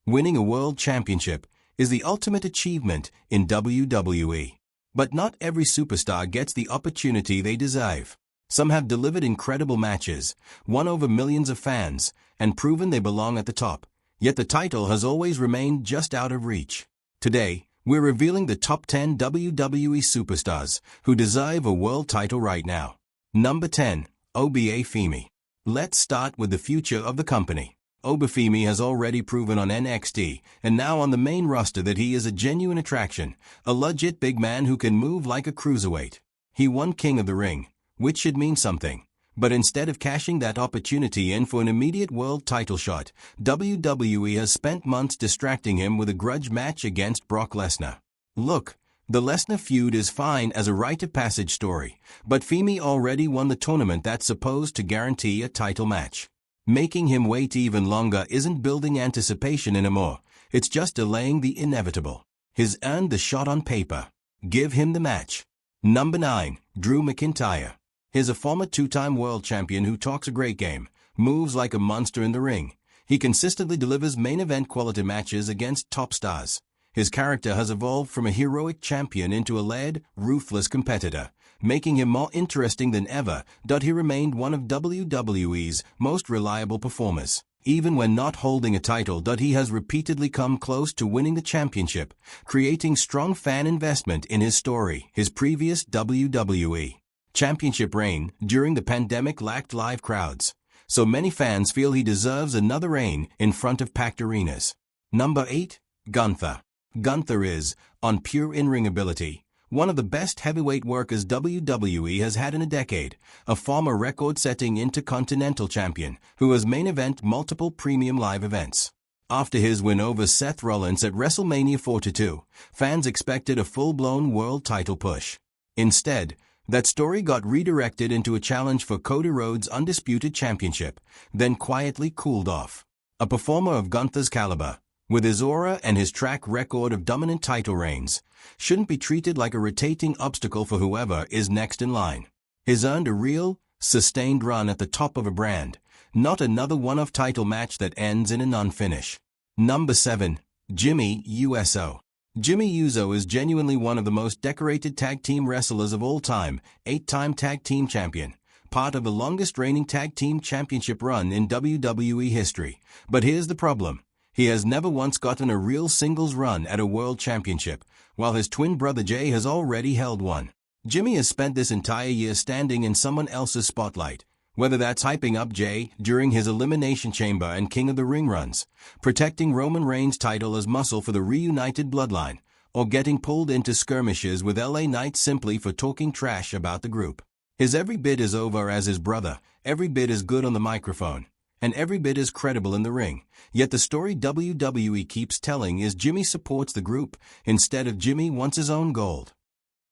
Winning a world championship is the ultimate achievement in WWE. But not every superstar gets the opportunity they deserve. Some have delivered incredible matches, won over millions of fans, and proven they belong at the top. Yet the title has always remained just out of reach. Today, we're revealing the top 10 WWE superstars who deserve a world title right now. Number 10. Oba Femi. Let's start with the future of the company. Oba Femi has already proven on NXT and now on the main roster that he is a genuine attraction, a legit big man who can move like a cruiserweight. He won King of the Ring, which should mean something. But instead of cashing that opportunity in for an immediate world title shot, WWE has spent months distracting him with a grudge match against Brock Lesnar. Look, the Lesnar feud is fine as a rite of passage story, but Femi already won the tournament that's supposed to guarantee a title match. Making him wait even longer isn't building anticipation anymore, it's just delaying the inevitable. He's earned the shot on paper. Give him the match. Number 9. Drew McIntyre. He's a former two-time world champion who talks a great game, moves like a monster in the ring. He consistently delivers main event quality matches against top stars. His character has evolved from a heroic champion into a layered, ruthless competitor, making him more interesting than ever. He remained one of WWE's most reliable performers. Even when not holding a title, he has repeatedly come close to winning the championship, creating strong fan investment in his story. His previous WWE Championship reign during the pandemic lacked live crowds, so many fans feel he deserves another reign in front of packed arenas. Number 8. Gunther. Gunther is, on pure in-ring ability, one of the best heavyweight workers WWE has had in a decade, a former record-setting Intercontinental Champion who has main event multiple premium live events. After his win over Seth Rollins at WrestleMania 42, fans expected a full-blown world title push. Instead, that story got redirected into a challenge for Cody Rhodes' Undisputed Championship, then quietly cooled off. A performer of Gunther's caliber, with his aura and his track record of dominant title reigns, shouldn't be treated like a rotating obstacle for whoever is next in line. He's earned a real, sustained run at the top of a brand, not another one-off title match that ends in a non-finish. Number 7. Jey Uso. Jey Uso is genuinely one of the most decorated tag team wrestlers of all time, 8-time tag team champion, part of the longest reigning tag team championship run in WWE history. But here's the problem. He has never once gotten a real singles run at a world championship, while his twin brother Jey has already held one. Jey has spent this entire year standing in someone else's spotlight, whether that's hyping up Jey during his Elimination Chamber and King of the Ring runs, protecting Roman Reigns' title as muscle for the reunited bloodline, or getting pulled into skirmishes with LA Knight simply for talking trash about the group. His every bit as over as his brother, every bit as good on the microphone, and every bit as credible in the ring. Yet the story WWE keeps telling is Jey supports the group, instead of Jey wants his own gold.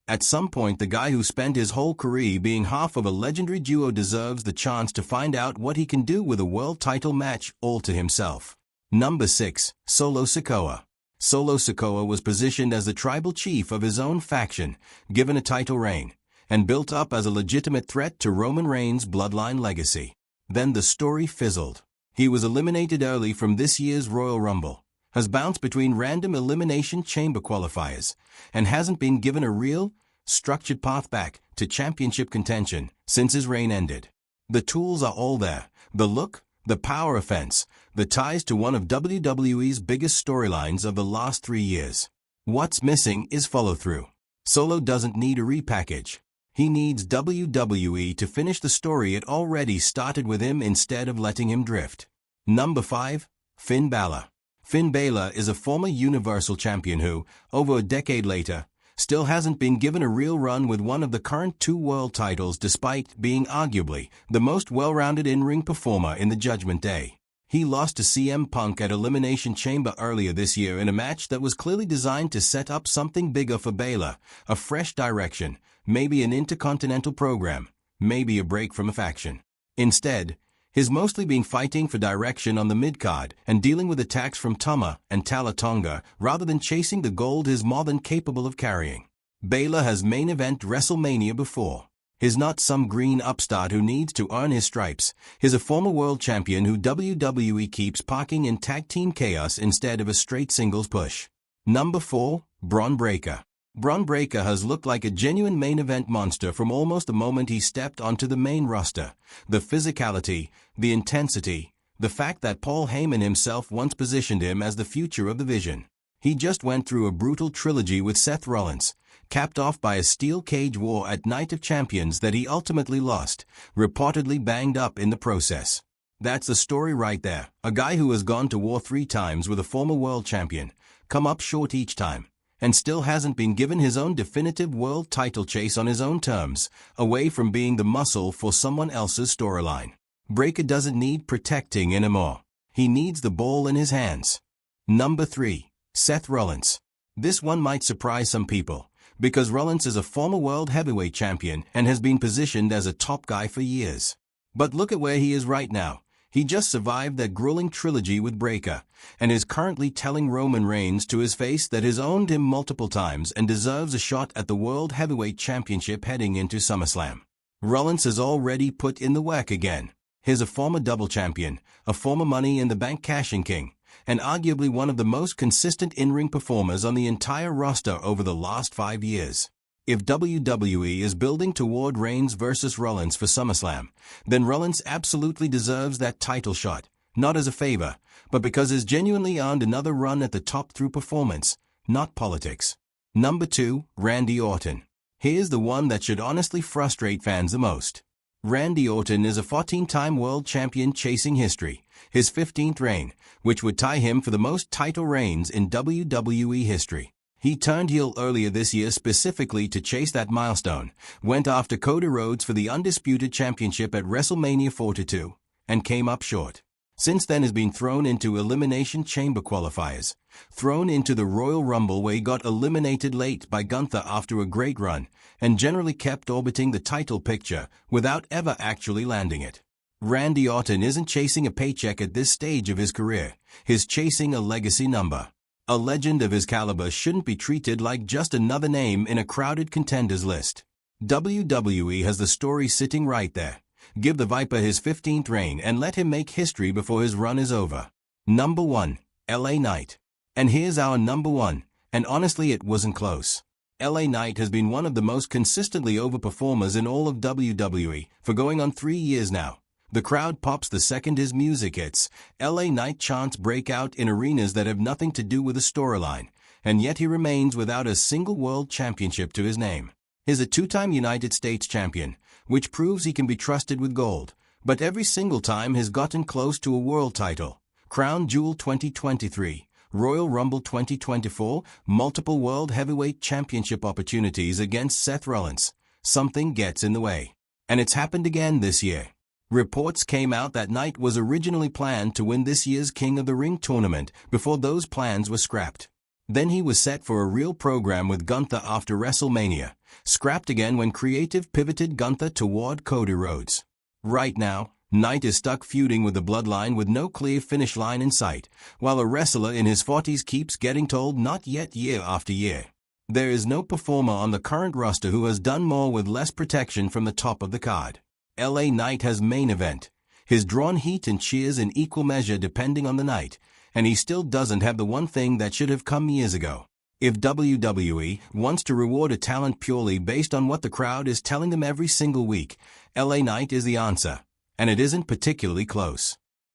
At some point, the guy who spent his whole career being half of a legendary duo deserves the chance to find out what he can do with a world title match all to himself. Number 6. Solo Sikoa. Solo Sikoa was positioned as the tribal chief of his own faction, given a title reign, and built up as a legitimate threat to Roman Reigns' bloodline legacy. Then the story fizzled. He was eliminated early from this year's Royal Rumble, has bounced between random Elimination Chamber qualifiers, and hasn't been given a real, structured path back to championship contention since his reign ended. The tools are all there: the look, the power offense, the ties to one of WWE's biggest storylines of the last 3 years. What's missing is follow-through. Solo doesn't need a repackage. He needs WWE to finish the story it already started with him instead of letting him drift. Number 5. Finn Balor. Finn Balor is a former Universal Champion who, over a decade later, still hasn't been given a real run with one of the current 2 world titles despite being arguably the most well-rounded in-ring performer in the Judgment Day. He lost to CM Punk at Elimination Chamber earlier this year in a match that was clearly designed to set up something bigger for Balor, a fresh direction, maybe an intercontinental program, maybe a break from a faction. Instead, he's mostly been fighting for direction on the mid-card and dealing with attacks from Tama and Tama Tonga rather than chasing the gold he's more than capable of carrying. Balor has main event WrestleMania before. He's not some green upstart who needs to earn his stripes. He's a former world champion who WWE keeps parking in tag team chaos instead of a straight singles push. Number 4, Bron Breakker. Bron Breakker has looked like a genuine main event monster from almost the moment he stepped onto the main roster. The physicality, the intensity, the fact that Paul Heyman himself once positioned him as the future of the Vision. He just went through a brutal trilogy with Seth Rollins, capped off by a steel cage war at Night of Champions that he ultimately lost, reportedly banged up in the process. That's the story right there. A guy who has gone to war 3 times with a former world champion, come up short each time, and still hasn't been given his own definitive world title chase on his own terms, away from being the muscle for someone else's storyline. Breakker doesn't need protecting anymore. He needs the ball in his hands. Number 3. Seth Rollins. This one might surprise some people, because Rollins is a former world heavyweight champion and has been positioned as a top guy for years. But look at where he is right now. He just survived that grueling trilogy with Breakker, and is currently telling Roman Reigns to his face that he's owned him multiple times and deserves a shot at the World Heavyweight Championship heading into SummerSlam. Rollins has already put in the work again. He's a former double champion, a former Money in the Bank cashing king, and arguably one of the most consistent in-ring performers on the entire roster over the last 5 years. If WWE is building toward Reigns versus Rollins for SummerSlam, then Rollins absolutely deserves that title shot, not as a favor, but because he's genuinely earned another run at the top through performance, not politics. Number 2, Randy Orton. Here's the one that should honestly frustrate fans the most. Randy Orton is a 14-time world champion chasing history, his 15th reign, which would tie him for the most title reigns in WWE history. He turned heel earlier this year specifically to chase that milestone, went after Cody Rhodes for the Undisputed Championship at WrestleMania 42, and came up short. Since then has been thrown into Elimination Chamber qualifiers, thrown into the Royal Rumble where he got eliminated late by Gunther after a great run, and generally kept orbiting the title picture without ever actually landing it. Randy Orton isn't chasing a paycheck at this stage of his career, he's chasing a legacy number. A legend of his caliber shouldn't be treated like just another name in a crowded contenders list. WWE has the story sitting right there. Give the Viper his 15th reign and let him make history before his run is over. Number 1. LA Knight. And here's our number 1, and honestly it wasn't close. LA Knight has been one of the most consistently over performers in all of WWE for going on 3 years now. The crowd pops the second his music hits. LA Knight chants break out in arenas that have nothing to do with the storyline, and yet he remains without a single world championship to his name. He's a 2-time United States champion, which proves he can be trusted with gold, but every single time has gotten close to a world title. Crown Jewel 2023, Royal Rumble 2024, multiple World Heavyweight Championship opportunities against Seth Rollins. Something gets in the way. And it's happened again this year. Reports came out that Knight was originally planned to win this year's King of the Ring tournament before those plans were scrapped. Then he was set for a real program with Gunther after WrestleMania, scrapped again when creative pivoted Gunther toward Cody Rhodes. Right now, Knight is stuck feuding with the Bloodline with no clear finish line in sight, while a wrestler in his 40s keeps getting told not yet year after year. There is no performer on the current roster who has done more with less protection from the top of the card. LA Knight has main event. He's drawn heat and cheers in equal measure depending on the night, and he still doesn't have the one thing that should have come years ago. If WWE wants to reward a talent purely based on what the crowd is telling them every single week, LA Knight is the answer, and it isn't particularly close.